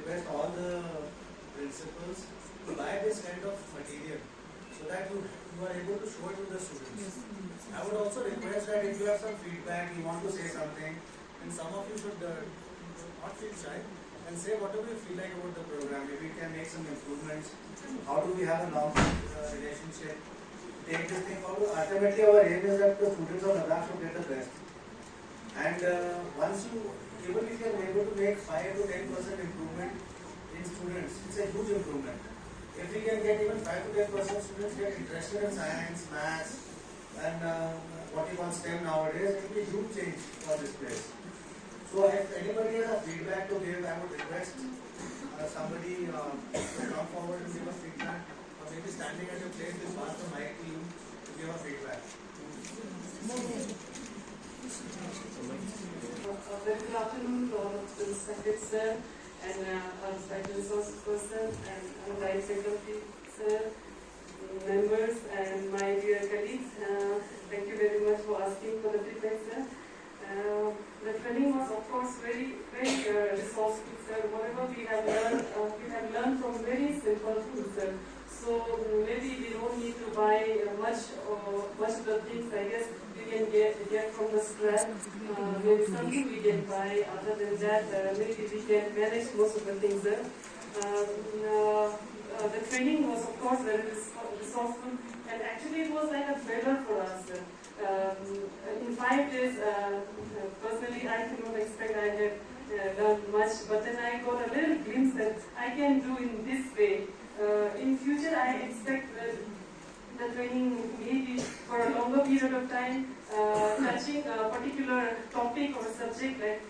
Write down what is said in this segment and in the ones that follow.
request all the principals to buy this kind of material so that you are able to show it to the students. I would also request that if you have some feedback, you want to say something, and some of you should not feel shy and say whatever you feel like about the program. Maybe we can make some improvements. How do we have a long-term relationship? Take this thing forward. Ultimately, our aim is that the students of Ladakh should get the best. And once you, even if you are able to make 5 to 10% improvement in students, it's a huge improvement. If we can get even 5 to 10% students get interested in science, maths, and what you call STEM nowadays, it will be a huge change for this place. So if anybody has a feedback to give, I would request somebody to come forward and give a feedback, or maybe standing at your place with pass the mic to you to give a feedback. Very good afternoon to all of the respected sir and our respected resources person and our faculty sir, members and my dear colleagues. Thank you very much for asking for the feedback, sir. The training was of course very resourceful, sir. Whatever we have learned from very simple tools, sir. So maybe we don't need to buy much of the things. I guess we can get from the scrap. Maybe something we can buy. Other than that, maybe we can manage most of the things, sir. The training was of course very resourceful, and actually it was like a trailer for us. In 5 days, personally, I cannot expect I had done much, but then I got a little glimpse that I can do in this way. In future, I expect the training maybe for a longer period of time, touching a particular topic or subject. Like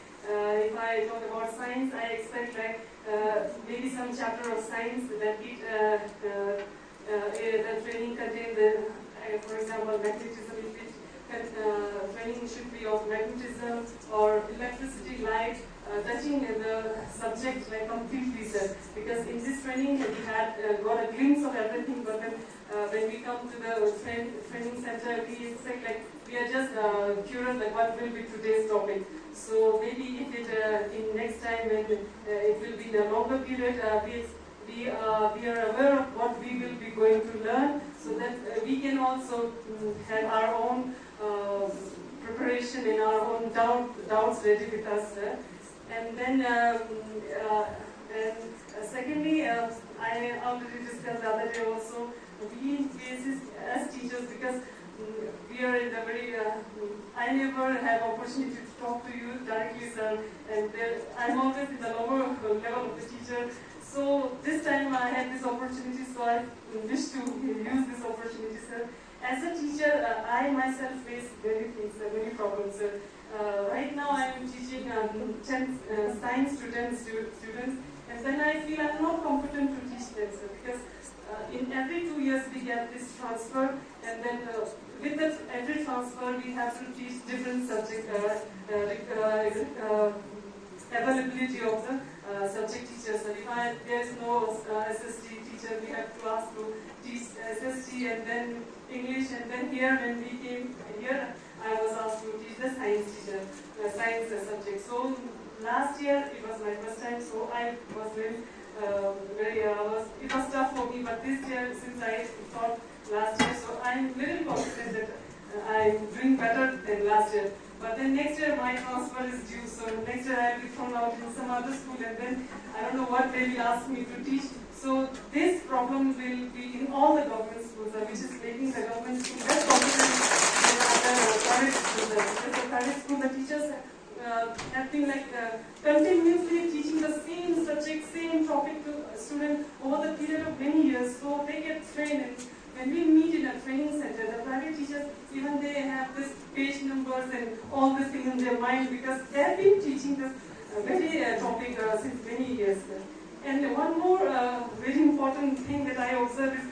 if I talk about science, I expect like maybe some chapter of science that the training contains, for example, magnetism. Training should be of magnetism or electricity, light, touching the subject like completely, sir. Because in this training we had got a glimpse of everything, but then when we come to the training center, we expect like we are just curious like what will be today's topic. So maybe if it in next time when it will be in a longer period, we are aware of what we will be going to learn, so that we can also have our own preparation and our own doubts ready with us. And then, secondly, I already discussed the other day also, we as teachers, because we are in the very, I never have opportunity to talk to you directly, sir, and I'm always in the lower level of the teacher. So this time I had this opportunity, so I wish to use this opportunity, sir. As a teacher, I myself face many problems, sir. Right now I am teaching 10 science to 10 students, and then I feel I'm not competent to teach them, sir, because in every 2 years we get this transfer, and then with that every transfer we have to teach different subject, availability of the subject teachers. So if there is no SST teacher, we have to ask to teach SST and then English, and then here when we came here, I was asked to teach the science teacher, science subject. So last year it was my first time, so I was it was tough for me. But this year, since I taught last year, so I'm little confident that I'm doing better than last year. But then next year my transfer is due, so next year I will be thrown out in some other school, and then I don't know what they will ask me to teach. So this problem will be in all the government schools, which is making the government school less competent than other private schools. Because the private school, the teachers have been like continuously teaching the same subject, same topic to a student over the period of many years. So they get trained, and when we meet in a training center, the private teachers, even they have this page numbers and all this thing in their mind, because they have been teaching this very topic since many years. And one more very important thing that I observe is,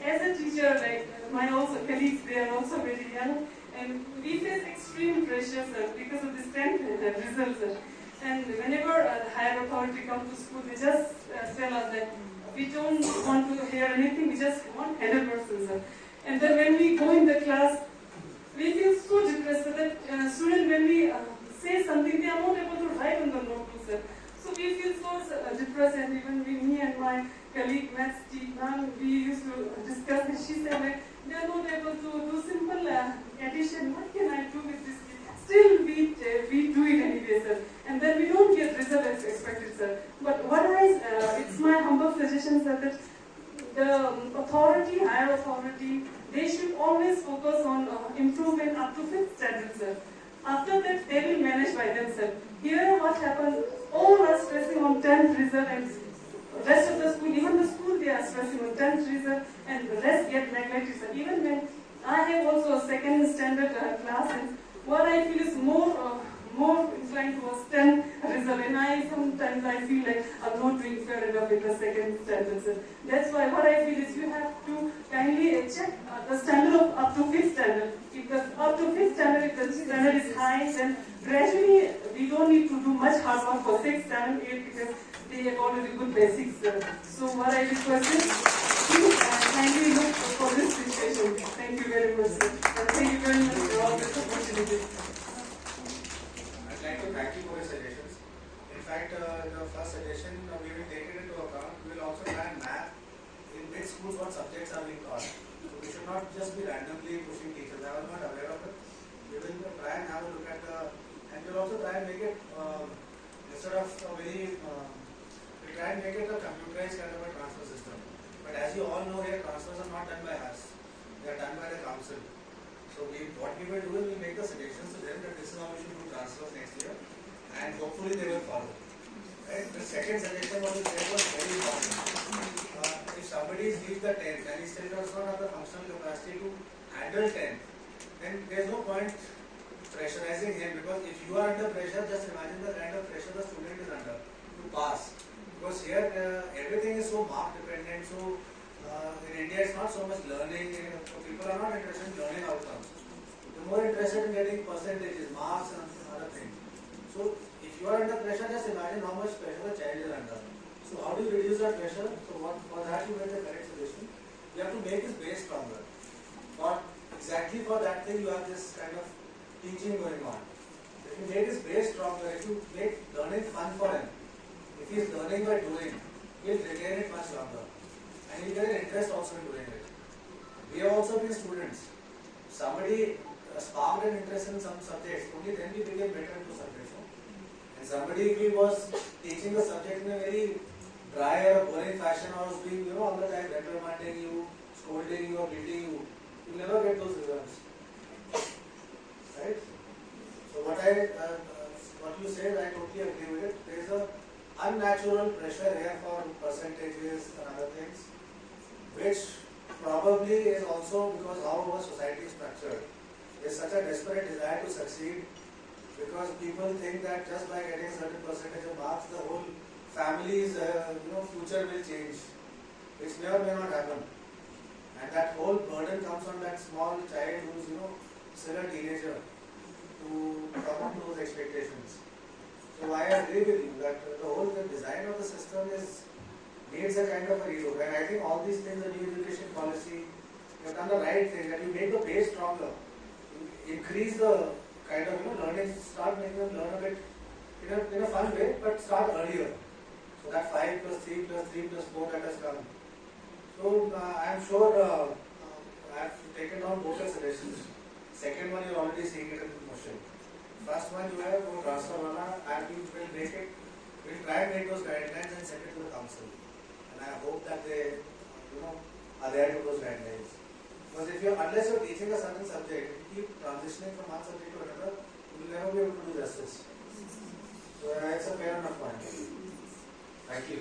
as a teacher, like my also colleagues, they are also very young, and we face extreme pressure, sir, because of this 10th results. And whenever a higher authority comes to school, they just tell us that we don't want to hear anything, we just want 100%, sir. And then when we go in the class, we feel so depressed that students, when we say something, they are not able to write on the notebook, sir. So So we feel so depressed, and even me and my colleague Max Ma'am, we used to discuss this. She said like, they are not able to do simple addition. What can I do with this? Still we do it anyway, sir. And then we don't get result as expected, sir. But what it's my humble suggestion, sir, that the authority, higher authority, they should always focus on improvement up to 5th standard, sir. After that, they will manage by themselves. Here, what happens, all are stressing on 10th result, and rest of the school, even the school, they are stressing on 10th result, and the rest get neglected, sir. Even when I have also a 2nd standard class, and what I feel is more inclined towards 10 result, and sometimes I feel like I'm not doing fair enough with the 2nd standard, sir. That's why what I feel is you have to kindly check the standard of up to 5th standard. If the up to 5th standard, if the standard is high, then gradually we don't need to do much hard work for 6, 7, 8 because they have already good basics, sir. So what I request is you kindly look for this situation. Thank you very much, sir. And thank you very much for all this opportunity. I'd like to thank you for your suggestions. In fact, the first suggestion, we will take it into account. We will also try and map in which schools what subjects are being taught. So we should not just be randomly pushing teachers. I was not aware of it. We will try and have a look at and we'll also try and make it instead of a very, we'll try and make it a computerized kind of a transfer system. But as you all know here, transfers are not done by us. They are done by the council. So what we will do is we will make the suggestions to them that this is how we should do transfers next year, and hopefully they will follow. Right? The second suggestion what you said was very important. If somebody is reached the 10th and he still does not have the functional capacity to handle 10, then there is no point pressurizing him, because if you are under pressure, just imagine the kind of pressure the student is under to pass. Because here everything is so mark dependent, so in India it's not so much learning, people are not interested in learning outcomes. They're more interested in getting percentages, marks and other things. So if you are under pressure, just imagine how much pressure the child is under. So how do you reduce that pressure? So for that you make the correct solution. You have to make his base stronger. But exactly for that thing you have this kind of teaching going on. If you make his base stronger, if you make learning fun for him, if he is learning by doing, he will retain it much longer. And he will get an interest also in doing it. We have also been students. Somebody sparked an interest in some subjects, only then we became better into subjects. No? And somebody, if he was teaching the subject in a very dry or boring fashion, or was being, all the time reprimanding you, scolding you or beating you, you will never get those results. Right? So what you said, I totally agree with it. There is a unnatural pressure here for percentages and other things, which probably is also because how our society is structured. There is such a desperate desire to succeed, because people think that just by getting a certain percentage of marks, the whole family's future will change, which may or may not happen. And that whole burden comes on that small child who's still a teenager to come up to those expectations. So I agree with you that the design of the system needs a kind of a relook. And I think all these things, the new education policy, you have done the right thing, that you make the base stronger, you increase the kind of learning, start making them learn a bit in a fun way, but start earlier. So that 5 plus 3 plus 3 plus 4 that has come. So I am sure I have taken down both the suggestions. Second one, you are already seeing it in motion. First one, you have transfer wala, and we will try and make those guidelines and send it to the council. And I hope that they, adhere to those guidelines. Because unless you are teaching a certain subject, if you keep transitioning from one subject to another, you will never be able to do justice. So it's a fair enough point. Thank you.